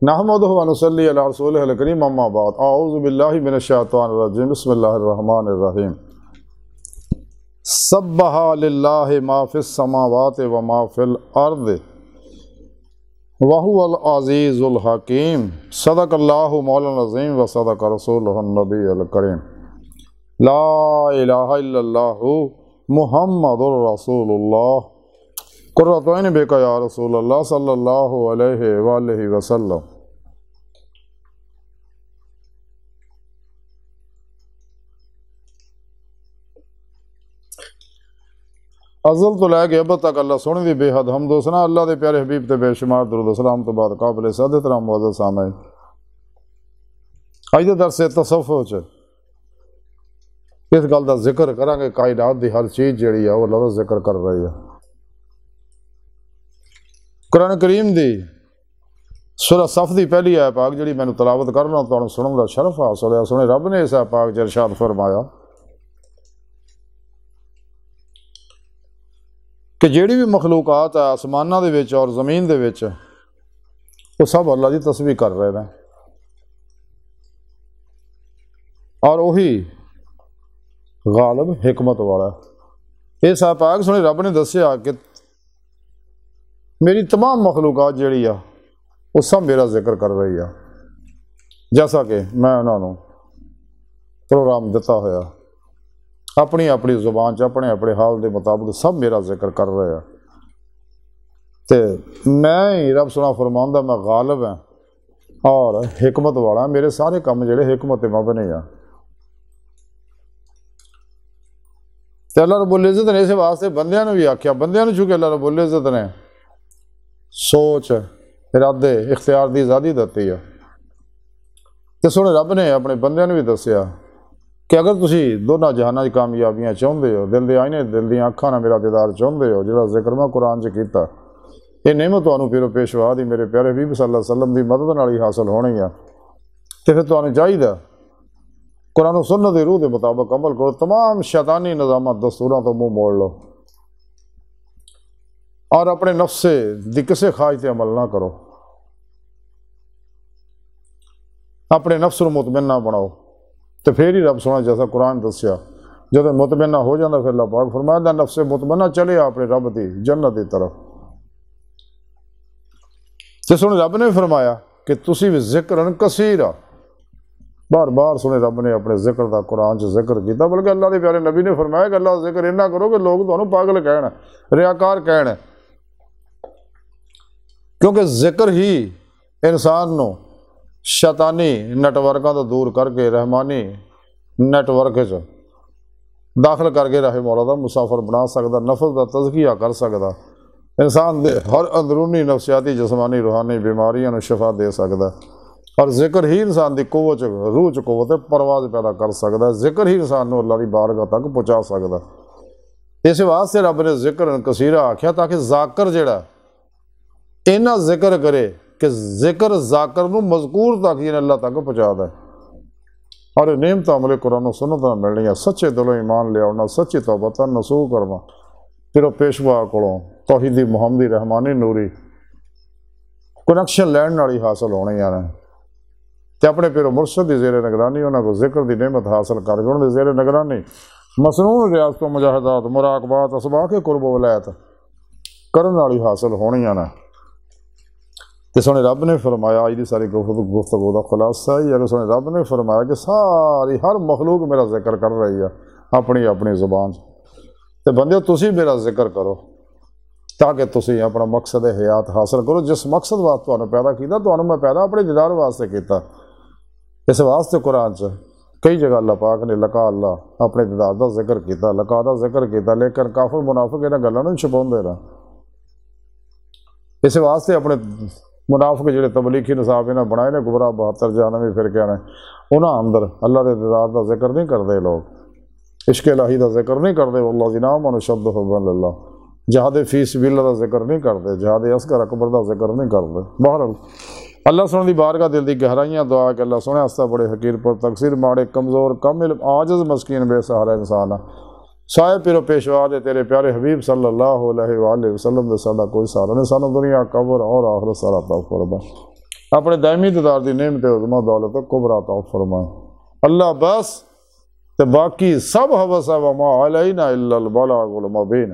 नहमदुहु व नुसल्ली अला रसूलिहिल करीम अम्मा बाद अऊज़ु बिल्लाहि मिनश शैतानिर रजीम बिस्मिल्लाहिर रहमानिर रहीम सब्बहा लिल्लाहि मा फिस समावाति व मा फिल अर्द व हुवल अज़ीज़ुल हकीम सदक़ल्लाहु मौलाना अज़ीम व सदक़ रसूलुहुन नबियुल करीम ला इलाहा इल्लल्लाहु मुहम्मदुर रसूलुल्लाह क़ुर्रतु ऐनि बिका या रसूलल्लाह सल्लल्लाहु अलैहि वआलिहि वसल्लम। अज़ल तो लैके अब तक अल्लाह सोने दी बेहद हमदो सना अल्लाह दे प्यारे हबीब ते बेशुमार दुरूद सलाम तो बाद काबिल साद एहतराम मुअज़्ज़ज़ सामीन, अज दे दरस तसव्वुफ़ च इस गल का जिक्र करांगे कायनात दी हर चीज़ जिहड़ी है वो अल्लाह दा जिक्र कर रही है। कुरान करीम दी सूरह सफ़ दी पहली आयत पाक जिहड़ी मैनूं तलावत करना तुहानूं सुनन दा शरफ हासिल होया। सुने रब ने इस आयत पाक च इरशाद फरमाया कि जिहड़ी भी मखलूकात है आसमानां दे विच और ज़मीन दे विच वो सब अल्लाह दी तस्बीह कर रहे हैं और वही गालिब हिकमत वाला। इस आयत पाक सुने रब ने दस्सिया कि मेरी तमाम मखलूकात जिहड़ी आ वो सब मेरा जिक्र कर रही है, जैसा कि मैं उन्होंने प्रोग्राम दिता होया अपनी अपनी जुबान च अपने अपने हाल के मुताबिक सब मेरा जिक्र कर रहे हैं। तो मैं ही रब सुना फरमांदा मैं गालिब है और हिकमत वाला, मेरे सारे काम जिहड़े हिकमत मबनी आ। तो अल्लाह रब्बुल इज़्ज़त ने इस वास्ते बंदियां ने भी आख्या, बंदियां ने चूंकि अल्लाह रब्बुल इज़्ज़त ने सोच इरादे इख्तियार की आज़ादी दी है तो सुने रब ने अपने बंदियां ने भी दसिया कि अगर तुसी दोनों जहाना की कामयाबियां चाहते हो, दिल के आईने दिल दी अखां नाल मेरा दीदार चाहते हो, जो जिक्र मैं कुरान च कीता ये नेमत तुहानूं पीरो पेशवा दी मेरे प्यारे हबीब सल्लल्लाहु अलैहि वसल्लम की मदद नाल ही हासिल होनी है। तो फिर तुहानूं चाहिए कुरान और सुन्नत की रूह के मुताबिक अमल करो, तमाम शैतानी निज़ामात दस्तूरां तो मुँह मोड़ लो और अपने नफ्से दी किसी ख्वाहिश अमल ना करो, अपने नफ्स को मुतमन्ना बनाओ। तो फिर ही रब सोना जैसा कुरान दसिया जब मुतमन्ना हो जाता फिर अल्लाह पाक फरमाया नफ्से मुतमन्ना चले अपने रब की जन्नत की तरफ। तो सुने रब ने फरमाया कि तुसी भी जिक्र कसीरा, बार बार सुने रब ने अपने जिक्र का कुरान च जिक्र किया, बल्कि अल्लाह के प्यारे नबी ने फरमाया कि अल्लाह जिक्र इन्ना करो कि लोग तुहानूं पागल कहण, रियाकार कहण, क्योंकि जिक्र ही इंसान को शैतानी नैटवर्कों तो दूर करके रहमानी नैटवर्क दाखिल करके रहे मौला का मुसाफर बना सकता, नफस का तज़किया कर सकता, इंसान दे हर अंदरूनी नफसियाती जिस्मानी रूहानी बीमारियों शिफा दे सकता। और जिक्र ही इंसान की कुव्वत रूह च कुव्वत परवाज पैदा कर सकता है, जिक्र ही इंसान को अल्लाह की बारगाह तक पहुँचा सकता। इस वास्ते रब ने जिक्र कसीरा आख्या ताकि जाकर जिहड़ा इन्ना जिक्र करे कि जिक्र जाकर नूं मज़कूर तक यानी अल्लाह तक पहुँचा दे। और नेमत अमले कुरान सुन्नत नाल मिलनियां, सच्चे दिलों ईमान लिया, सच्ची तौबत नसूह करना, फिर पेशवा कोलों तौहीदी मुहम्मदी रहमानी नूरी कनैक्शन लैण नाल ही हासिल होणियां ने। तो अपने फिर मुर्शद की ज़ेरे निगरानी उन्होंने जिक्र की नेमत हासिल करके उन्होंने ज़ेरे निगरानी मसनून रियासतों मुजाहदात मुराकबात असबाक कुर्ब वलायत करन वाली हासिल होणियां ने। तो सुने रब ने फरमाया अज की सारी गुफ्तगू का खुलासा ही है, सुने रब ने फरमाया कि सारी हर मखलूक मेरा जिक्र कर रही है अपनी अपनी जुबान। तो बंदे तुसी मेरा जिक्र करो ताकि तुसी अपना मकसद हयात हासिल करो, जिस मकसद वास्ते तुहानूं पैदा किया, तुहानूं मैं पैदा अपने दीदार वास्ते किया। इस वास्ते कुरान च कई जगह अल्लाह पाक ने लका अल्लाह अपने दीदार का जिक्र किया, लका का जिक्र किया, लेकिन काफिर मुनाफिक इन्हां गल्लां नूं छुपाउंदे रहे। इस वास्ते अपने मुनाफिक जिहड़े तबलीगी निसाब इन्हें बनाए ने गुमराह 72 जानवी फिरकियां ने, उन्हां अंदर अल्लाह के दीदार का जिक्र नहीं करते, लोग इश्क इलाही का जिक्र नहीं करते, वल्लाह जिनाम शब्द हुब्बल्लाह जहाद फी सबिल्लाह का जिक्र नहीं करते, जहाद असगर अकबर का जिक्र नहीं करते। बहरहाल अल्लाह सुन दी बारगाह दिल की गहराइयां दुआ कि अल्लाह सुने आस्ता बड़े हकीर पर तकसीर माड़े कमज़ोर कम इल्म आजिज़ मस्कीन बेसहारा इंसान साए पिरो पेशवा दे तेरे प्यारे हबीब सल्लल्लाहु अलैहि वसल्लम दे सादा कोई सहारा नहीं, सानू दुनिया कब्र और आखिरत सारा अता फरमा। अपने दायमी ददार दी नेमत उज़मा दौलत कुबरा अता फरमाए। अल्लाह बस ते बाकी सब हवस है, वमा अलैना इल्लल बलागुल मुबीन।